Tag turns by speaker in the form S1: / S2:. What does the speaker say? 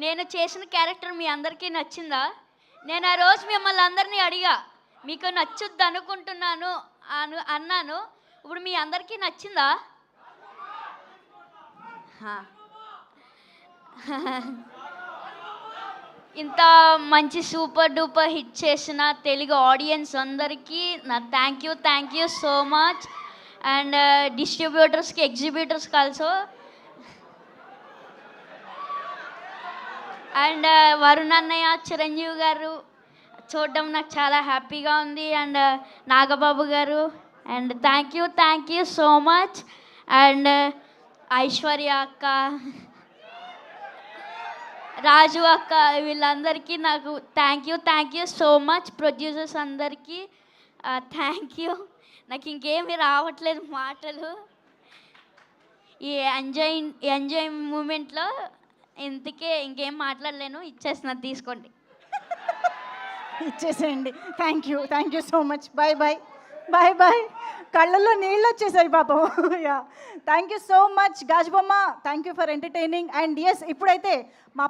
S1: నేను చేసిన క్యారెక్టర్ మీ అందరికీ నచ్చిందా? నేను ఆ రోజు మిమ్మల్ని అందరినీ అడిగా, మీకు నచ్చుద్ది అనుకుంటున్నాను అన్నాను. ఇప్పుడు మీ అందరికీ నచ్చిందా? ఇంత మంచి సూపర్ డూపర్ హిట్ చేసిన తెలుగు ఆడియన్స్ అందరికీ నా thank you so much. And డిస్ట్రిబ్యూటర్స్కి, ఎగ్జిబ్యూటర్స్కి ఆల్సో. అండ్ వరుణ్ అన్నయ్య, చిరంజీవి గారు చూడడం నాకు చాలా హ్యాపీగా ఉంది. అండ్ నాగబాబు గారు, and thank you so much. And Aishwarya అక్క, రాజు అక్క, వీళ్ళందరికీ నాకు thank you so much. Producers అందరికీ థ్యాంక్ యూ. నాకు ఇంకేమీ రావట్లేదు మాటలు. ఈ ఎంజాయ్ మూమెంట్లో ఇంకేం మాట్లాడలేను. ఇచ్చేసిన, తీసుకోండి.
S2: ఇచ్చేసేయండి. Thank you so much. Bye. కళ్ళల్లో నీళ్ళు వచ్చేసాయి పాపం. Yeah, thank you so much గాజుబొమ్మ. Thank you for entertaining. And yes, ఇప్పుడైతే మా